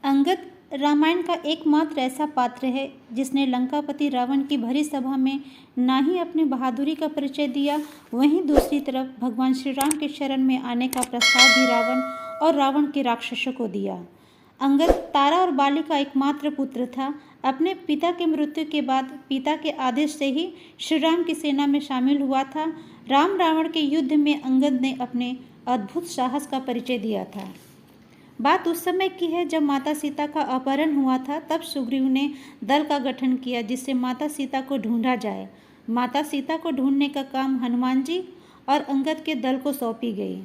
अंगद रामायण का एकमात्र ऐसा पात्र है जिसने लंकापति रावण की भरी सभा में ना ही अपनी बहादुरी का परिचय दिया, वहीं दूसरी तरफ भगवान श्री राम के शरण में आने का प्रस्ताव भी रावण और रावण के राक्षसों को दिया। अंगद तारा और बाली का एकमात्र पुत्र था। अपने पिता के मृत्यु के बाद पिता के आदेश से ही श्री राम की सेना में शामिल हुआ था। राम रावण के युद्ध में अंगद ने अपने अद्भुत साहस का परिचय दिया था। बात उस समय की है जब माता सीता का अपहरण हुआ था। तब सुग्रीव ने दल का गठन किया जिससे माता सीता को ढूंढा जाए। माता सीता को ढूंढने का काम हनुमान जी और अंगद के दल को सौंपी गई।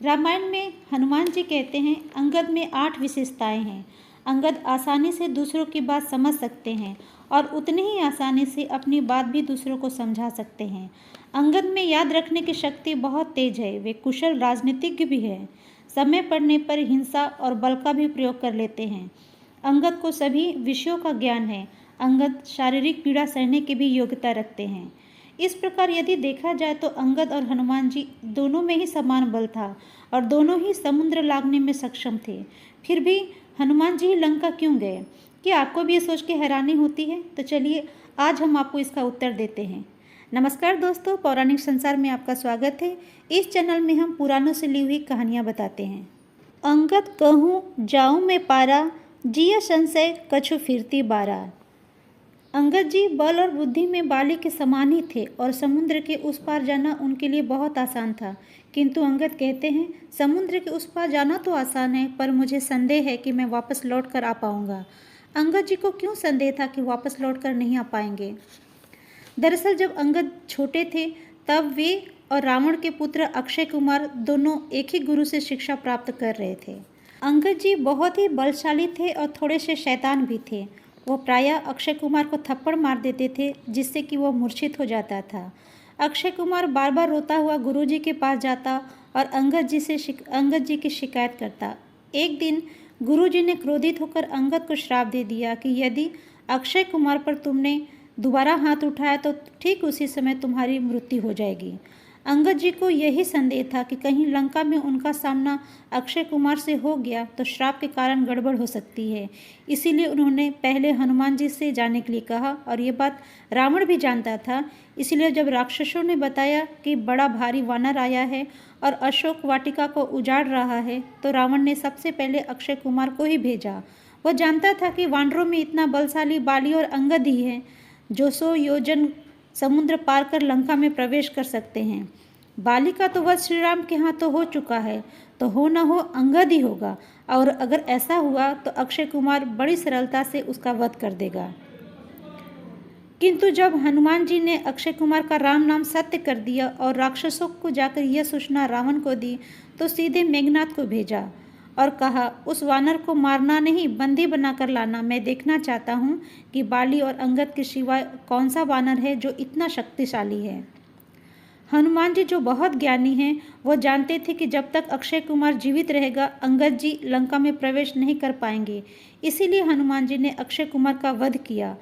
रामायण में हनुमान जी कहते हैं, अंगद में 8 विशेषताएं हैं। अंगद आसानी से दूसरों की बात समझ सकते हैं और उतनी ही आसानी से अपनी बात भी दूसरों को समझा सकते हैं। अंगद में याद रखने की शक्ति बहुत तेज है। वे कुशल राजनीतिज्ञ भी हैं। समय पड़ने पर हिंसा और बल का भी प्रयोग कर लेते हैं। अंगद को सभी विषयों का ज्ञान है। अंगद शारीरिक पीड़ा सहने की भी योग्यता रखते हैं। इस प्रकार यदि देखा जाए तो अंगद और हनुमान जी दोनों में ही समान बल था और दोनों ही समुद्र लांघने में सक्षम थे। फिर भी हनुमान जी ही लंका क्यों गए? क्या आपको भी ये सोच के हैरानी होती है? तो चलिए आज हम आपको इसका उत्तर देते हैं। नमस्कार दोस्तों, पौराणिक संसार में आपका स्वागत है। इस चैनल में हम पुराणों से ली हुई कहानियाँ बताते हैं। अंगद कहूँ जाऊँ मैं पारा, जिया संशय कछु फिरती बारा। अंगद जी बल और बुद्धि में बाली के समान ही थे और समुद्र के उस पार जाना उनके लिए बहुत आसान था। किंतु अंगद कहते हैं, समुद्र के उस पार जाना तो आसान है, पर मुझे संदेह है कि मैं वापस लौट कर आ पाऊँगा। अंगद जी को क्यों संदेह था कि वापस लौट कर नहीं आ पाएंगे? दरअसल जब अंगद छोटे थे तब वे और रावण के पुत्र अक्षय कुमार दोनों एक ही गुरु से शिक्षा प्राप्त कर रहे थे। अंगद जी बहुत ही बलशाली थे और थोड़े से शैतान भी थे। वो प्रायः अक्षय कुमार को थप्पड़ मार देते थे जिससे कि वो मूर्छित हो जाता था। अक्षय कुमार बार बार रोता हुआ गुरुजी के पास जाता और अंगद जी की शिकायत करता। एक दिन गुरुजी ने क्रोधित होकर अंगद को श्राप दे दिया कि यदि अक्षय कुमार पर तुमने दोबारा हाथ उठाया तो ठीक उसी समय तुम्हारी मृत्यु हो जाएगी। अंगद जी को यही संदेह था कि कहीं लंका में उनका सामना अक्षय कुमार से हो गया तो श्राप के कारण गड़बड़ हो सकती है। इसीलिए उन्होंने पहले हनुमान जी से जाने के लिए कहा और ये बात रावण भी जानता था। इसलिए जब राक्षसों ने बताया कि बड़ा भारी वानर आया है और अशोक वाटिका को उजाड़ रहा है तो रावण ने सबसे पहले अक्षय कुमार को ही भेजा। वह जानता था कि वानरों में इतना बलशाली बाली और अंगद ही है जो 100 योजन समुद्र पार कर लंका में प्रवेश कर सकते हैं। बाली का तो वध श्री राम के हाथ तो हो चुका है, तो हो न हो अंगद ही होगा, और अगर ऐसा हुआ तो अक्षय कुमार बड़ी सरलता से उसका वध कर देगा। किंतु जब हनुमान जी ने अक्षय कुमार का राम नाम सत्य कर दिया और राक्षसों को जाकर यह सूचना रावण को दी तो सीधे मेघनाथ को भेजा और कहा, उस वानर को मारना नहीं बंदी बनाकर लाना। मैं देखना चाहता हूँ कि बाली और अंगद के सिवाय कौन सा वानर है जो इतना शक्तिशाली है। हनुमान जी जो बहुत ज्ञानी हैं, वो जानते थे कि जब तक अक्षय कुमार जीवित रहेगा अंगद जी लंका में प्रवेश नहीं कर पाएंगे। इसीलिए हनुमान जी ने अक्षय कुमार का वध किया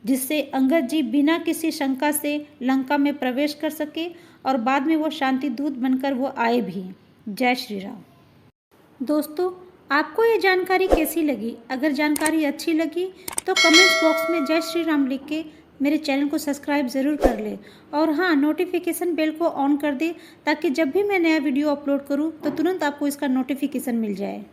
जिससे अंगद जी बिना किसी शंका से लंका में प्रवेश कर सके और बाद में वो शांति दूत बनकर वो आए भी। जय श्री राम। दोस्तों, आपको ये जानकारी कैसी लगी? अगर जानकारी अच्छी लगी तो कमेंट्स बॉक्स में जय श्री राम लिख के मेरे चैनल को सब्सक्राइब ज़रूर कर ले और हाँ, नोटिफिकेशन बेल को ऑन कर दे ताकि जब भी मैं नया वीडियो अपलोड करूँ तो तुरंत आपको इसका नोटिफिकेशन मिल जाए।